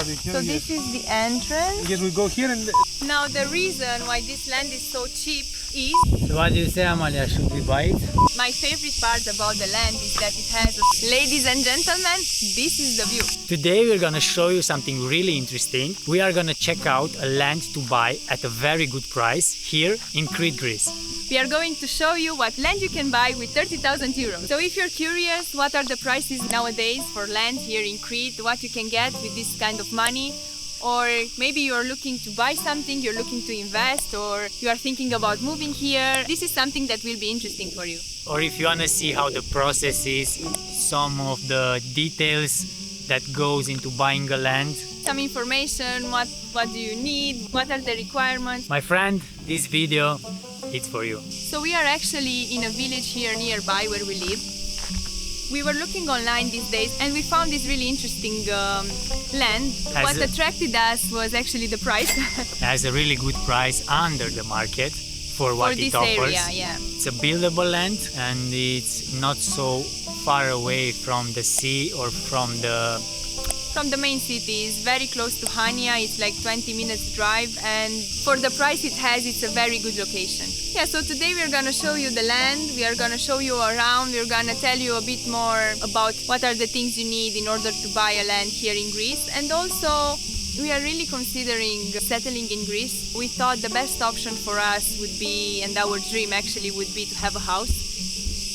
So this is the entrance. Yes, we go here and... Now the reason why this land is so cheap is... So what do you say, Amalia? Should we buy it? My favorite part about the land is that it has... Ladies and gentlemen, this is the view. Today we're gonna show you something really interesting. We are gonna check out a land to buy at a very good price here in Crete, Greece. We are going to show you what land you can buy with 30,000 euros. So if you're curious what are the prices nowadays for land here in Crete, what you can get with this kind of money, or maybe you're looking to buy something, you're looking to invest, or you are thinking about moving here, this is something that will be interesting for you. Or if you wanna see how the process is, some of the details that goes into buying a land. Some information, what do you need, what are the requirements. My friend, this video, it's for you. So we are actually in a village here nearby where we live. We were looking online these days and we found this really interesting land. What attracted us was actually the price. It has a really good price under the market for what it offers. For this area, yeah. It's a buildable land and it's not so far away from the sea or from the main city. It's very close to Hania. It's like 20 minutes drive, and for the price it has, it's a very good location. Yeah, so today we're gonna show you the land, we are gonna show you around, we're gonna tell you a bit more about what are the things you need in order to buy a land here in Greece. And also we are really considering settling in Greece. We thought the best option for us would be, and our dream actually would be, to have a house.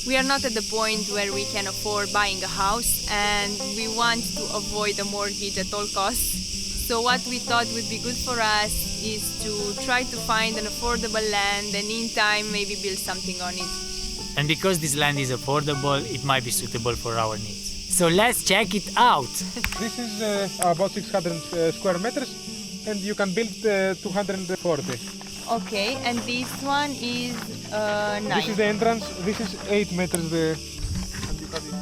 We are not at the point where we can afford buying a house and we want to avoid a mortgage at all costs. So what we thought would be good for us is to try to find an affordable land and in time maybe build something on it. And because this land is affordable, it might be suitable for our needs. So let's check it out! This is about 600 square meters and you can build 240. Okay, and this one is 9. This is the entrance, this is 8 meters.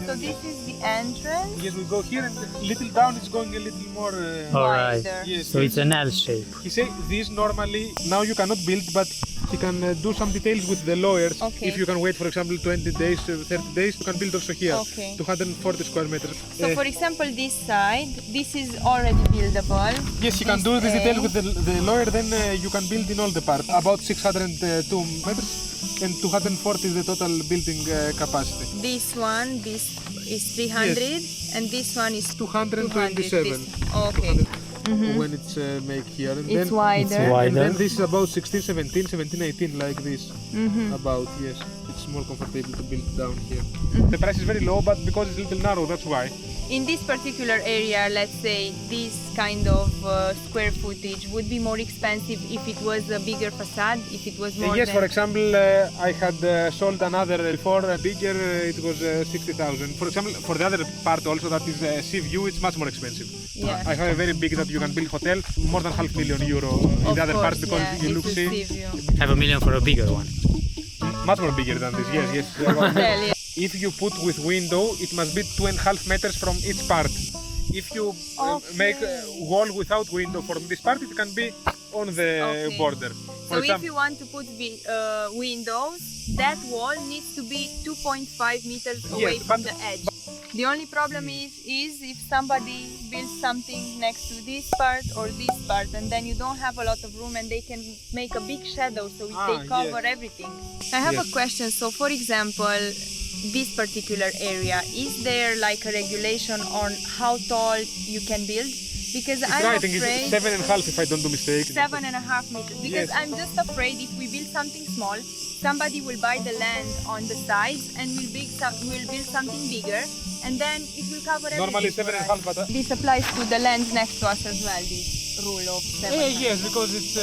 So this is the entrance? Yes, we go here and a little down, it's going a little more... Alright, yes, so it's an L shape. He said this normally, now you cannot build, but he can do some details with the lawyers. Okay. If you can wait, for example, 20 days, 30 days, you can build also here. Okay. 240 square meters. So for example, this side, this is already buildable. Yes, you can do this detail with the lawyer, then you can build in all the parts. About 602 meters and 240 is the total building capacity. This one, this is 300, yes. And this one is 227. Okay. When it's made here. And it's then, wider. And then this is about 16, 17, 17, 18 like this. About, yes. It's more comfortable to build down here. The price is very low, but because it's a little narrow, that's why. In this particular area, let's say, this kind of square footage would be more expensive if it was a bigger facade, if it was more Yes, for example, I had sold another before, bigger, it was 60,000. For example, for the other part also, that is sea view, it's much more expensive. Yeah. I have a very big that you can build hotel, more than €500,000 in the other part, because you look sea. €500,000 for a bigger one. Much more bigger than this, yes. Hotel, yeah. If you put with window, it must be 2.5 meters from each part. If you make a wall without window from this part, it can be on the border. So if you want to put windows, that wall needs to be 2.5 meters away from the edge. The only problem is if somebody builds something next to this part or this part, and then you don't have a lot of room and they can make a big shadow, so they cover everything. I have a question. So for example, this particular area, is there like a regulation on how tall you can build? Because I'm afraid... It's 7.5 if I don't do mistake. 7.5 meters. Because I'm just afraid if we build something small, somebody will buy the land on the sides and will build something bigger, and then it will cover everything. Normally 7.5, but... This applies to the land next to us as well, this rule of 7. Yes, because it's,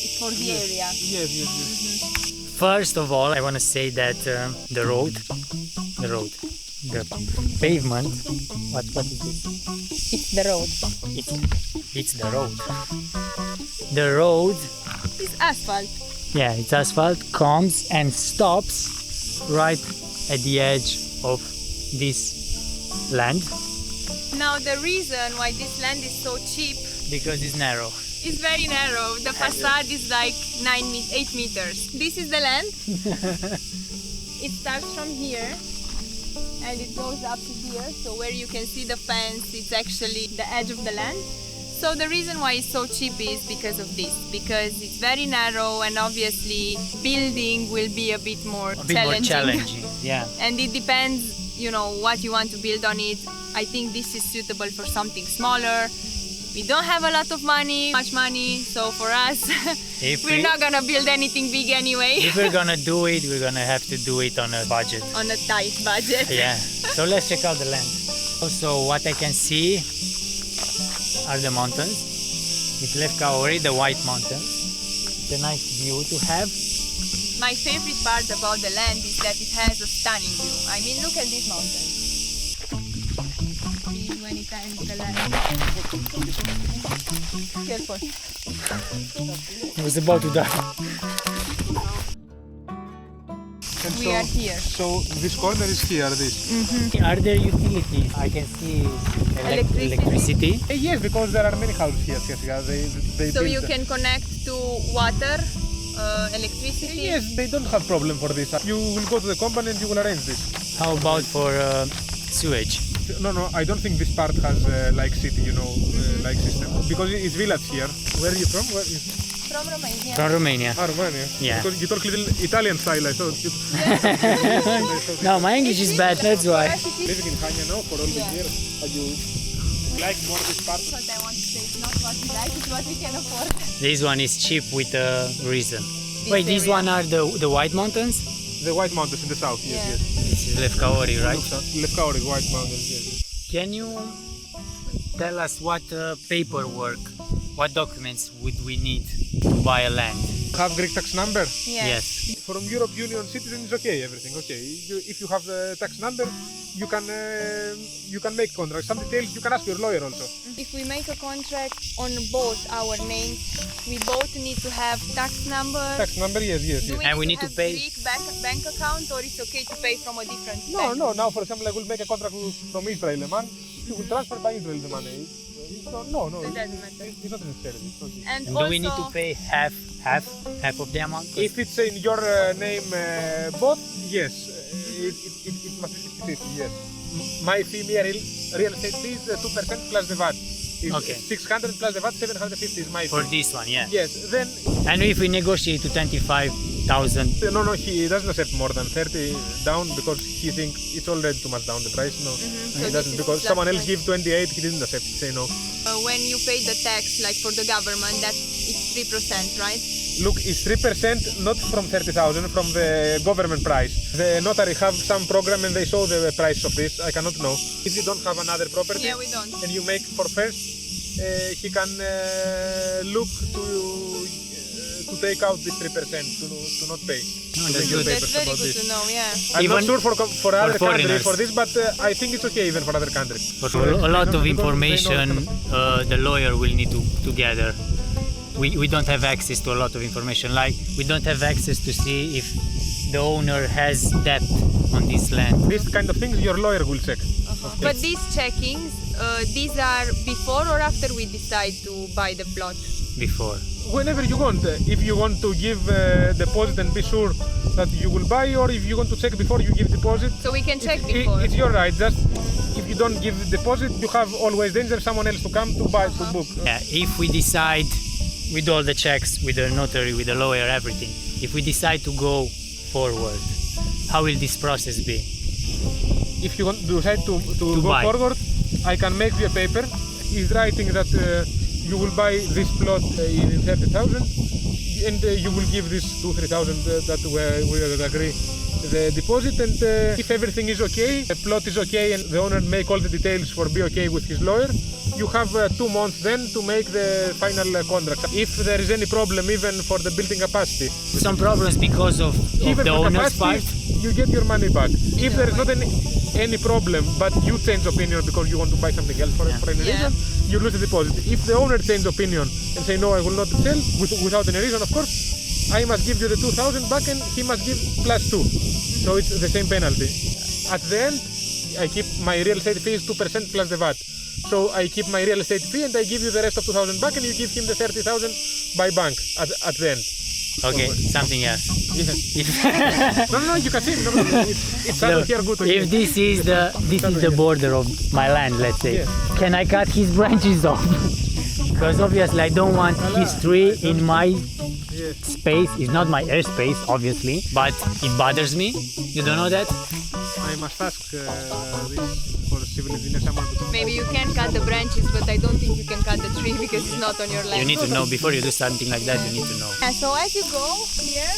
It's for the area. Yes. First of all, I want to say that the pavement, what is this? It's the road. It's the road. The road is asphalt. Yeah, it's asphalt, comes and stops right at the edge of this land. Now the reason why this land is so cheap, because it's narrow. It's very narrow. The facade is like 8 meters. This is the land. It starts from here and it goes up to here. So where you can see the fence, it's actually the edge of the land. So the reason why it's so cheap is because of this, because it's very narrow and obviously building will be a bit more challenging. Yeah. And it depends, you know, what you want to build on it. I think this is suitable for something smaller. We don't have a lot of money, much money, so for us, we're not gonna build anything big anyway. If we're gonna do it, we're gonna have to do it on a budget. On a tight budget. Yeah. So let's check out the land. Also, what I can see are the mountains. It's Lefkaori, the White Mountains. It's a nice view to have. My favorite part about the land is that it has a stunning view. I mean, look at these mountains. See 20 times the land. Careful. I was about to die. And We are here. So this corner is here, this. Are there utilities? I can see electricity. Yes, because there are many houses here. They So build you can connect to water, electricity. Yes, they don't have problem for this. You will go to the company and you will arrange this. How about for sewage? No, I don't think this part has like city, you know, like system. Because it's village here. Where are you from? Where is... From Romania. From Romania. Ah, Romania. Yeah. Because you talk little Italian style, I thought. No, my English is bad, that's why. Living in Hania now for all the years. Are you like more this part? What I want to say is not what we like, it's what we can afford. This one is cheap with a reason. Wait, these area. one are the White Mountains? The White Mountains in the south, yes, Yeah. yes. This is Lefkaori, right? Lefkaori, White Mountains, yes. Can you tell us what paperwork, what documents would we need to buy a land? Have Greek tax number? Yes. From Europe Union citizen is okay, everything okay. If you have the tax number, you can make contracts. Some details you can ask your lawyer also. If we make a contract on both our names, we both need to have tax number. Tax number, yes. And we need to have pay- Greek bank account, or it's okay to pay from a different bank? No. Now, for example, I will make a contract from Israel, a man. You will transfer by Israel the money. No. It doesn't matter. It's not necessary. It's okay. And Do also, we need to pay half of the amount? If it's in your name both, yes. It must be 50, yes. My fee, real estate fee is 2% plus the VAT. It's Okay. 600 plus the VAT, 750 is my fee. For this one, yeah. Yes, then, And if we negotiate to 25,000, no, he doesn't accept more than 30 down because he thinks it's already too much down the price. No, So he this doesn't is because plus someone else price. give 28, he didn't accept, say no. when you pay the tax, like for the government, it's 3%, right? Look, it's 3% not from 30,000, from the government price. The notary have some program and they show the price of this. I cannot know. If you don't have another property Yeah, we don't. and you make for first, he can look to take out this 3% to not pay. No, To that's make your good. That's papers very about good this. to know, yeah. I'm not Even sure for other countries foreigners. for this, but I think it's okay even for other countries. But So, a lot of because they know- information the lawyer will need to gather. We don't have access to a lot of information. Like we don't have access to see if the owner has debt on this land. This kind of things your lawyer will check. But these checkings, these are before or after we decide to buy the plot? Before. Whenever you want, if you want to give deposit and be sure that you will buy, or if you want to check before you give deposit, So we can check it's, before. it's your right. Just if you don't give the deposit, you have always danger someone else to come to buy to book. Yeah, if we decide with all the checks, with the notary, with the lawyer, everything, if we decide to go forward, how will this process be? If you want to decide to go buy. forward, I can make you a paper. He's writing that you will buy this plot in 30,000, and you will give this 2-3,000 that we will agree the deposit. And if everything is okay, the plot is okay, and the owner make all the details for be okay with his lawyer, you have 2 months then to make the final contract. If there is any problem, even for the building capacity, Some problems because of even the for owner's capacity, part. you get your money back. If there is not any problem, but you change opinion because you want to buy something else for any Yeah. reason, you lose the deposit. If the owner change opinion and say no, I will not sell without any reason, of course, I must give you the 2,000 back and he must give +2. So it's the same penalty. At the end, I keep my real estate fee is 2% plus the VAT. So I keep my real estate fee and I give you the rest of 2,000 back, and you give him the 30,000 by bank at the end. Okay, something else. Yeah. No, you can see. No, it's Look, here good. if this is the border of my land, let's say, Yes. can I cut his branches off? because obviously I don't want history in my Yes. space. It's not my airspace, obviously, but it bothers me. You don't know that? I must ask this for civil engineer someone. Maybe you can cut the branches, but I don't think you can cut the tree because it's not on your land. You need to know before you do something like that. You need to know. And so as you go here,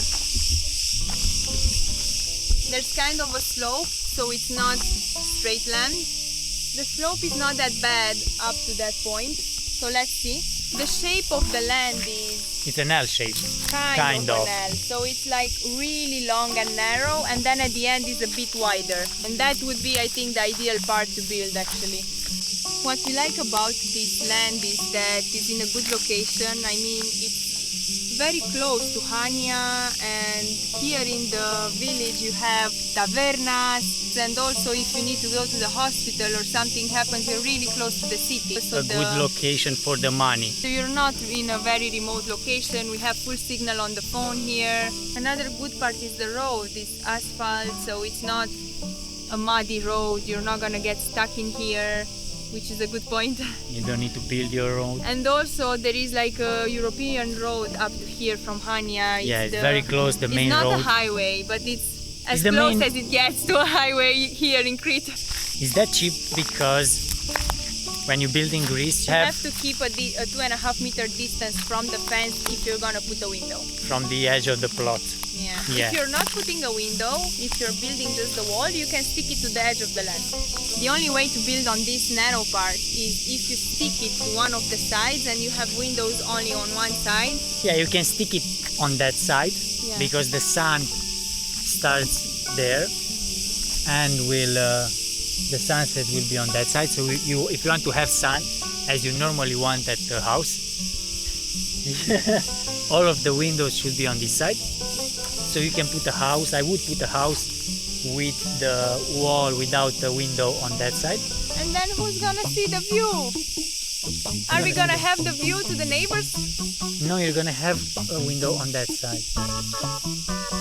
there's kind of a slope, so it's not straight land. The slope is not that bad up to that point. So let's see. The shape of the land is It's an L shape. kind of an L. So it's like really long and narrow, and then at the end is a bit wider. And that would be, I think, the ideal part to build actually. What we like about this land is that it's in a good location. I mean, it's very close to Hania, and here in the village you have tavernas, and also if you need to go to the hospital or something happens, you're really close to the city. So A good location for the money. So you're not in a very remote location. We have full signal on the phone here. Another good part is the road, it's asphalt, so it's not a muddy road. You're not gonna get stuck in here, which is a good point. You don't need to build your own. And also there is like a European road up to here from Hania. Yeah, it's very close, the main road. It's not road. a highway, but it's as the close main- as it gets to a highway here in Crete. Is that cheap? Because when you build in Greece, you You have have to keep a 2.5 meter distance from the fence if you're gonna put a window. from the edge of the plot. Yeah. If you're not putting a window, if you're building just the wall, you can stick it to the edge of the land. The only way to build on this narrow part is if you stick it to one of the sides and you have windows only on one side. Yeah, you can stick it on that side Yeah. because the sun starts there and will the sunset will be on that side. So if you want to have sun as you normally want at the house, all of the windows should be on this side. So you can put a house. I would put a house with the wall without the window on that side. And then who's gonna see the view? Are we gonna have the view to the neighbors? No, you're gonna have a window on that side.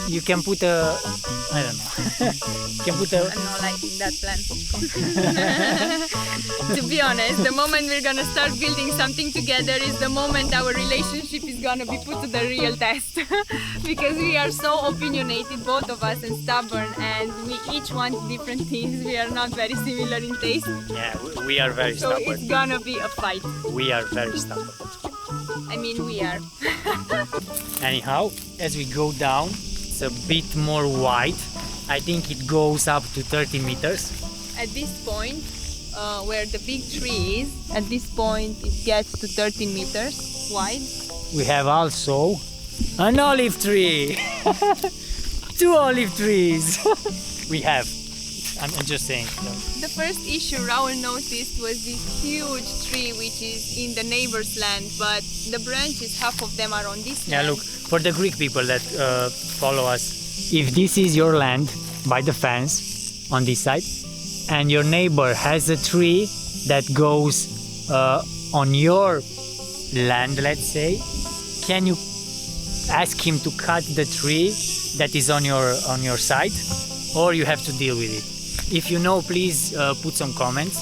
You can put a, I don't know. You can put a. I'm not liking that plan. To be honest, the moment we're gonna start building something together is the moment our relationship is gonna be put to the real test. Because we are so opinionated, both of us, and stubborn, and we each want different things. We are not very similar in taste. Yeah, we are very So stubborn. it's gonna be a fight. We are very stubborn. I mean, we are. Anyhow, as we go down, it's a bit more wide. I think it goes up to 30 meters. At this point, where the big tree is, at this point it gets to 13 meters wide. We have also an olive tree. 2 olive trees. We have. I'm just saying. The first issue Raul noticed was this huge tree which is in the neighbor's land, but the branches, half of them are on this Yeah, land. look, for the Greek people that follow us, if this is your land by the fence on this side, and your neighbor has a tree that goes on your land, let's say, can you ask him to cut the tree that is on your side, or you have to deal with it? If you know, please put some comments.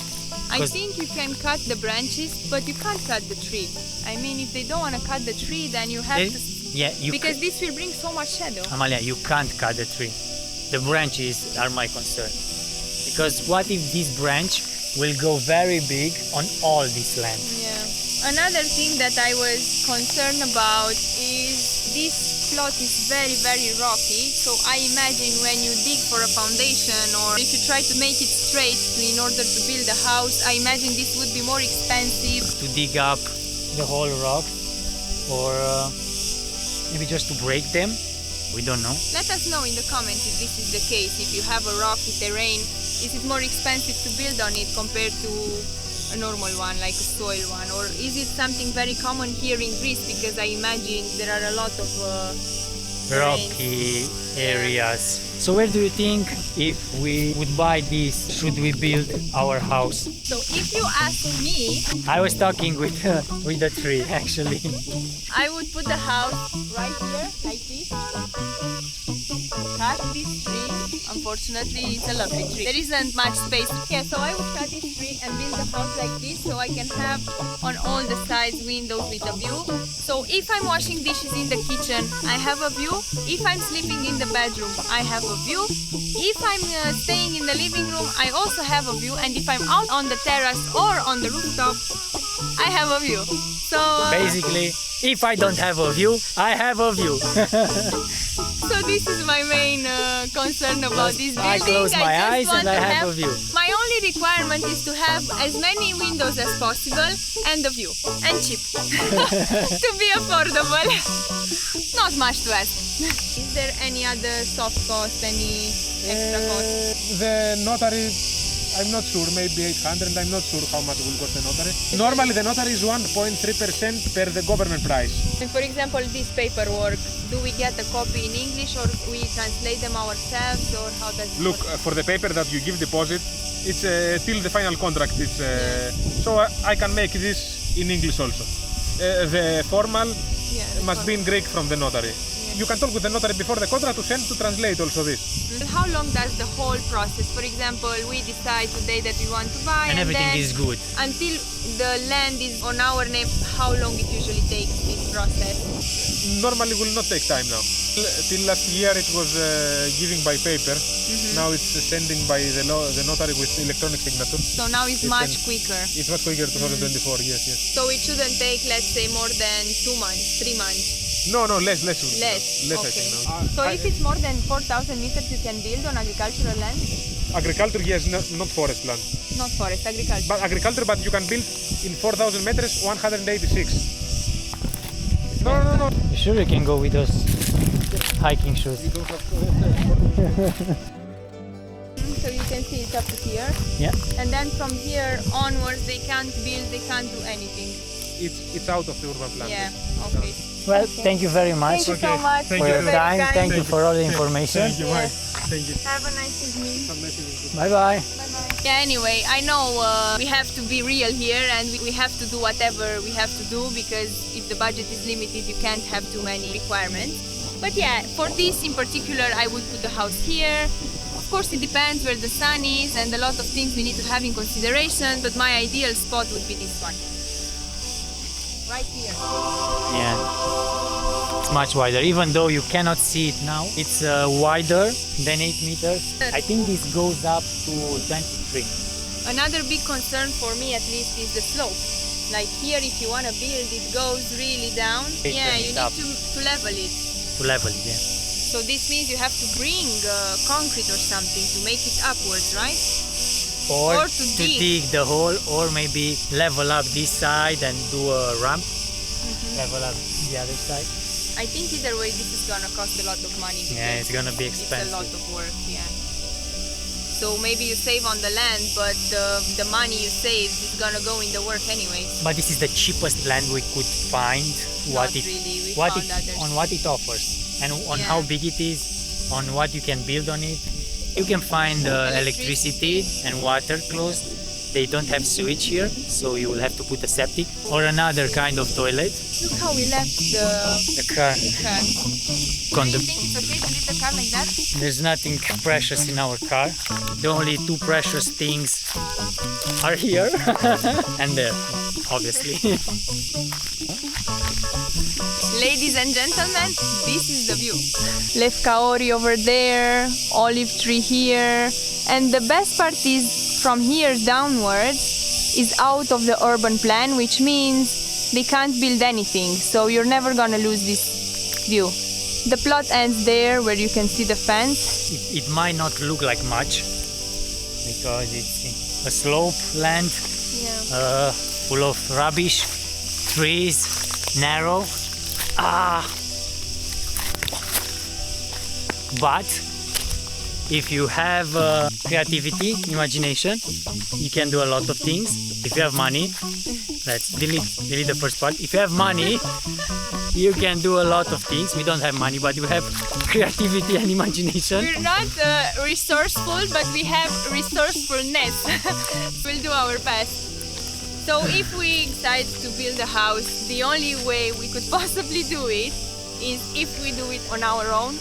I think you can cut the branches, but you can't cut the tree. I mean, if they don't want to cut the tree, then you have to... Yeah, Because this will bring so much shadow. Amalia, you can't cut the tree. The branches are my concern. Because what if this branch will go very big on all this land? Yeah. Another thing that I was concerned about is this plot is very, very rocky. So I imagine when you dig for a foundation, or if you try to make it straight in order to build a house, I imagine this would be more expensive. To dig up the whole rock, or maybe just to break them. We don't know. Let us know in the comments if this is the case. If you have a rocky terrain, is it more expensive to build on it compared to a normal one, like a soil one? Or is it something very common here in Greece? Because I imagine there are a lot of rocky areas. So where do you think, if we would buy this, should we build our house? So if you ask me, I was talking with the tree actually. I would put the house right here, like this. cut this tree. Unfortunately, it's a lovely tree. There isn't much space. Yeah, so I would cut this tree and build a house like this so I can have on all the sides windows with a view. So if I'm washing dishes in the kitchen, I have a view. If I'm sleeping in the bedroom, I have a view. If I'm staying in the living room, I also have a view. And if I'm out on the terrace or on the rooftop, I have a view. So Basically, if I don't have a view, I have a view. So this is my main concern about this building. I close my just eyes want and I to have a view. My only requirement is to have as many windows as possible and a view. And cheap. To be affordable. Not much to ask. Is there any other soft cost, any extra cost? The notary, I'm not sure, maybe 800, I'm not sure how much will cost the notary. Normally the notary is 1.3% per the government price. And for example, this paperwork, do we get a copy in English or we translate them ourselves, or how does it Look, work? for the paper that you give deposit, it's till the final contract. It's so I can make this in English also. The formal must be in Greek from the notary. You can talk with the notary before the contract to send to translate also this. How long does the whole process? For example, we decide today that we want to buy, And everything then is good. until the land is on our name, how long it usually takes this process? Normally will not take time now. Till last year it was giving by paper. Now it's sending by the notary with electronic signature. So now it's much quicker. It's much quicker 2024, yes. So it shouldn't take, let's say, more than 2 months, 3 months. No, less. Less. I Okay. think now. So if it's more than 4,000 meters, you can build on agricultural land? Agriculture, yes, not forest land. Not forest, agriculture. But agriculture, but you can build in 4,000 meters, 186. No. You sure you can go with those hiking shoes? So you can see it's up to here. Yeah. And then from here onwards, they can't build, they can't do anything. It's out of the urban plan. Yeah, okay. Well, thank you very much Thank you so much. for your Very time. kind. Thank you for all the information. Thank you, Yes. Thank you. Have a nice evening. Bye bye. Yeah, anyway, I know we have to be real here and we have to do whatever we have to do, because if the budget is limited, you can't have too many requirements. But yeah, for this in particular, I would put the house here. Of course, it depends where the sun is and a lot of things we need to have in consideration, but my ideal spot would be this one. Right here. Yeah. It's much wider, even though you cannot see it now. It's wider than 8 meters. I think this goes up to 23. Another big concern for me, at least, is the slope. Like here, if you want to build, it goes really down. It Yeah, turns you up. need to level it. To level it, yeah. So this means you have to bring concrete or something to make it upwards, right? Or to to dig the hole, or maybe level up this side and do a ramp. Level up the other side. I think either way this is gonna cost a lot of money. Yeah, because it's gonna be it's a lot expensive. of work, yeah. So maybe you save on the land, but the money you save is gonna go in the work anyways. But this is the cheapest land we could find. Not really, we found others. On what it offers and on Yeah. how big it is, on what you can build on it. You can find electricity and water close. They don't have sewage here, so you will have to put a septic or another kind of toilet. Look how we left The car. car. Con- Do you think it's okay to leave the car like that? There's nothing precious in our car. The only two precious things are here and there, obviously. Ladies and gentlemen, this is the view. Lefkaori over there, olive tree here, and the best part is from here downwards is out of the urban plan, which means they can't build anything, so you're never gonna lose this view. The plot ends there where you can see the fence. It might not look like much because it's a slope land Yeah. full of rubbish, trees, narrow. But if you have creativity, imagination, you can do a lot of things. If you have money, let's delete the first part. If you have money, you can do a lot of things. We don't have money, but we have creativity and imagination. We're not resourceful, but we have resourcefulness. We'll do our best. So if we decide to build a house, the only way we could possibly do it is if we do it on our own.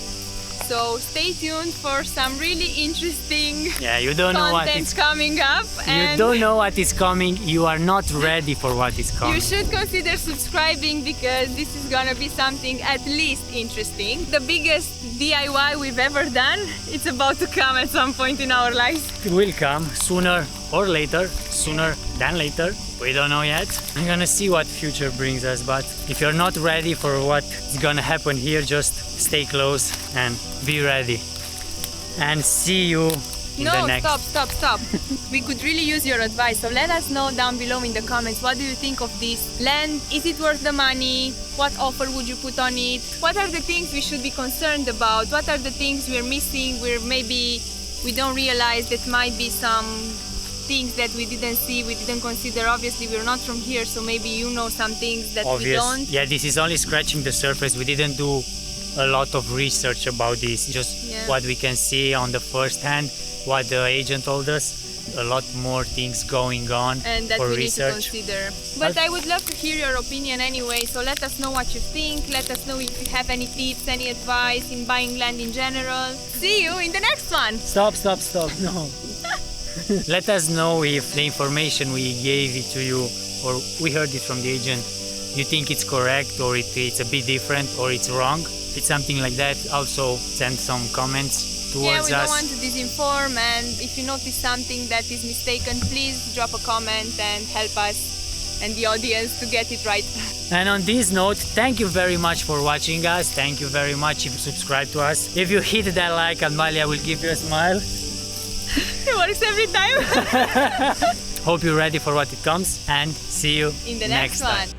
So stay tuned for some really interesting Yeah, you don't know what content is coming up. You don't know what is coming. You are not ready for what is coming. You should consider subscribing because this is gonna be something at least interesting. The biggest DIY we've ever done, it's about to come at some point in our lives. It will come sooner or later, sooner than later. We don't know yet. I'm gonna see what future brings us, but if you're not ready for what's gonna happen here, just stay close and be ready. And see you in the next. No, stop. We could really use your advice. So let us know down below in the comments, what do you think of this land? Is it worth the money? What offer would you put on it? What are the things we should be concerned about? What are the things we're missing where maybe we don't realize that might be some things that we didn't see, we didn't consider? Obviously we're not from here, so maybe you know some things that we don't. Yeah, this is only scratching the surface. We didn't do a lot of research about this, just what we can see on the first hand, what the agent told us. A lot more things going on and that for we research. need to consider. But I would love to hear your opinion anyway, so let us know what you think. Let us know if you have any tips, any advice in buying land in general. See you in the next one. Stop, no. Let us know if the information we gave it to you or we heard it from the agent, you think it's correct or it's a bit different or it's wrong. If it's something like that, also send some comments towards us. Yeah, we don't want to disinform, and if you notice something that is mistaken, please drop a comment and help us and the audience to get it right. And on this note, thank you very much for watching us. Thank you very much if you subscribe to us. If you hit that like, Amalia will give you a smile. It works every time. Hope you're ready for what it comes and see you in the next one. time.